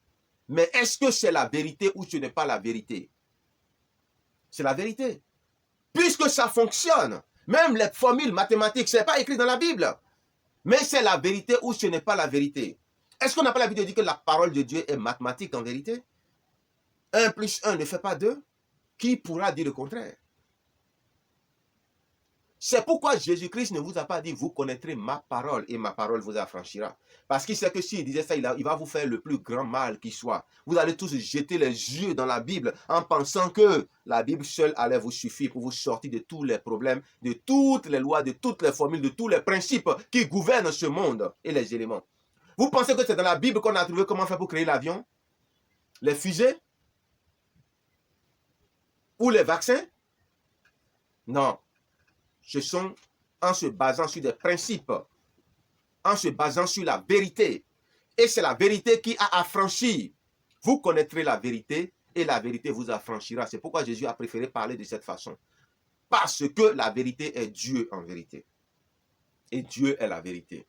Mais est-ce que c'est la vérité ou ce n'est pas la vérité? C'est la vérité. Puisque ça fonctionne, même les formules mathématiques, ce n'est pas écrit dans la Bible. Mais c'est la vérité ou ce n'est pas la vérité. Est-ce qu'on n'a pas l'habitude de dire que la parole de Dieu est mathématique en vérité? 1 plus 1 ne fait pas 2. Qui pourra dire le contraire? C'est pourquoi Jésus-Christ ne vous a pas dit, vous connaîtrez ma parole et ma parole vous affranchira. Parce qu'il sait que s'il disait ça, il va vous faire le plus grand mal qui soit. Vous allez tous jeter les yeux dans la Bible en pensant que la Bible seule allait vous suffire pour vous sortir de tous les problèmes, de toutes les lois, de toutes les formules, de tous les principes qui gouvernent ce monde et les éléments. Vous pensez que c'est dans la Bible qu'on a trouvé comment faire pour créer l'avion, les fusées ou les vaccins? Non. Ce sont en se basant sur des principes, en se basant sur la vérité. Et c'est la vérité qui a affranchi. Vous connaîtrez la vérité et la vérité vous affranchira. C'est pourquoi Jésus a préféré parler de cette façon. Parce que la vérité est Dieu en vérité. Et Dieu est la vérité.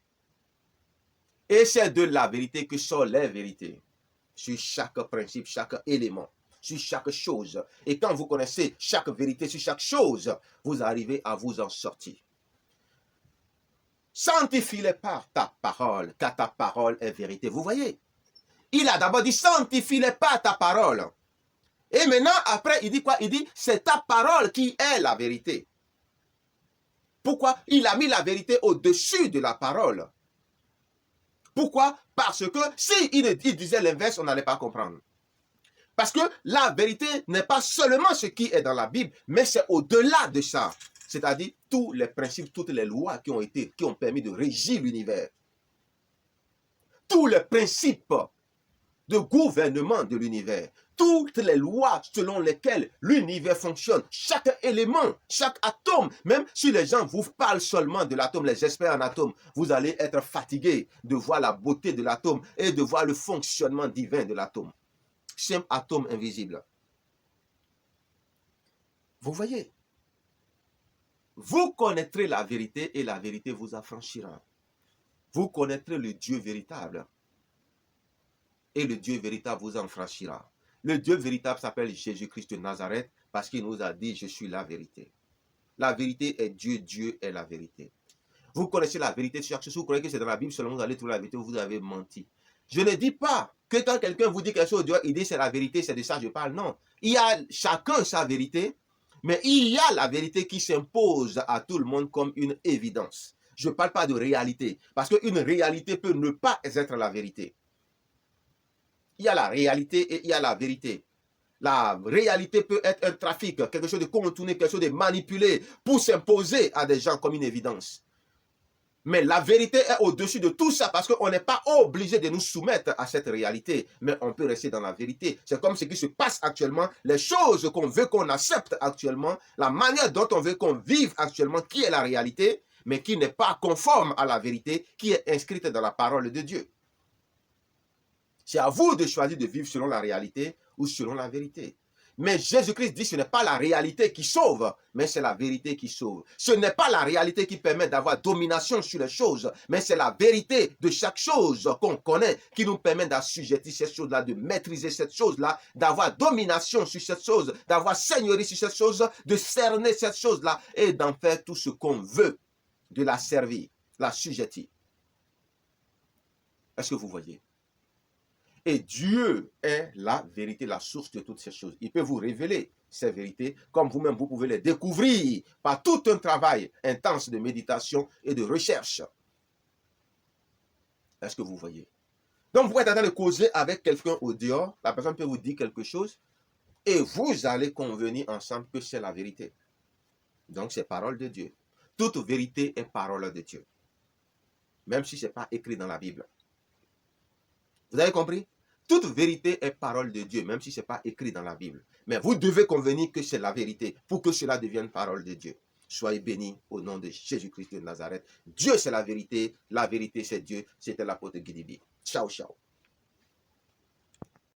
Et c'est de la vérité que sont les vérités. Sur chaque principe, chaque élément, sur chaque chose. Et quand vous connaissez chaque vérité sur chaque chose, vous arrivez à vous en sortir. Sanctifie-les par ta parole, car ta parole est vérité. Vous voyez, il a d'abord dit sanctifie-les par ta parole. Et maintenant, après, il dit quoi? Il dit c'est ta parole qui est la vérité. Pourquoi? Il a mis la vérité au-dessus de la parole. Pourquoi? Parce que s'il disait l'inverse, on n'allait pas comprendre. Parce que la vérité n'est pas seulement ce qui est dans la Bible, mais c'est au-delà de ça. C'est-à-dire tous les principes, toutes les lois qui ont permis de régir l'univers. Tous les principes de gouvernement de l'univers. Toutes les lois selon lesquelles l'univers fonctionne. Chaque élément, chaque atome. Même si les gens vous parlent seulement de l'atome, les experts en atomes, vous allez être fatigués de voir la beauté de l'atome et de voir le fonctionnement divin de l'atome. Simple atome invisible. Vous voyez? Vous connaîtrez la vérité et la vérité vous affranchira. Vous connaîtrez le Dieu véritable. Et le Dieu véritable vous affranchira. Le Dieu véritable s'appelle Jésus-Christ de Nazareth parce qu'il nous a dit, je suis la vérité. La vérité est Dieu, Dieu est la vérité. Vous connaissez la vérité sur chaque chose. Vous croyez que c'est dans la Bible seulement vous allez trouver la vérité, vous avez menti. Je ne dis pas que quand quelqu'un vous dit quelque chose, il dit c'est la vérité, c'est de ça que je parle. Non. Il y a chacun sa vérité, mais il y a la vérité qui s'impose à tout le monde comme une évidence. Je ne parle pas de réalité, parce qu'une réalité peut ne pas être la vérité. Il y a la réalité et il y a la vérité. La réalité peut être un trafic, quelque chose de contourné, quelque chose de manipulé pour s'imposer à des gens comme une évidence. Mais la vérité est au-dessus de tout ça parce qu'on n'est pas obligé de nous soumettre à cette réalité, mais on peut rester dans la vérité. C'est comme ce qui se passe actuellement, les choses qu'on veut qu'on accepte actuellement, la manière dont on veut qu'on vive actuellement, qui est la réalité, mais qui n'est pas conforme à la vérité, qui est inscrite dans la parole de Dieu. C'est à vous de choisir de vivre selon la réalité ou selon la vérité. Mais Jésus-Christ dit que ce n'est pas la réalité qui sauve, mais c'est la vérité qui sauve. Ce n'est pas la réalité qui permet d'avoir domination sur les choses, mais c'est la vérité de chaque chose qu'on connaît qui nous permet d'assujettir cette chose-là, de maîtriser cette chose-là, d'avoir domination sur cette chose, d'avoir seigneurie sur cette chose, de cerner cette chose-là et d'en faire tout ce qu'on veut, de la servir, la sujetter. Est-ce que vous voyez? Et Dieu est la vérité, la source de toutes ces choses. Il peut vous révéler ces vérités, comme vous-même, vous pouvez les découvrir par tout un travail intense de méditation et de recherche. Est-ce que vous voyez? Donc, vous êtes en train de causer avec quelqu'un au dehors, la personne peut vous dire quelque chose, et vous allez convenir ensemble que c'est la vérité. Donc, c'est parole de Dieu. Toute vérité est parole de Dieu. Même si ce n'est pas écrit dans la Bible. Vous avez compris? Toute vérité est parole de Dieu, même si ce n'est pas écrit dans la Bible. Mais vous devez convenir que c'est la vérité pour que cela devienne parole de Dieu. Soyez bénis au nom de Jésus-Christ de Nazareth. Dieu, c'est la vérité c'est Dieu. C'était l'apôtre Guy Dibi. Ciao, ciao.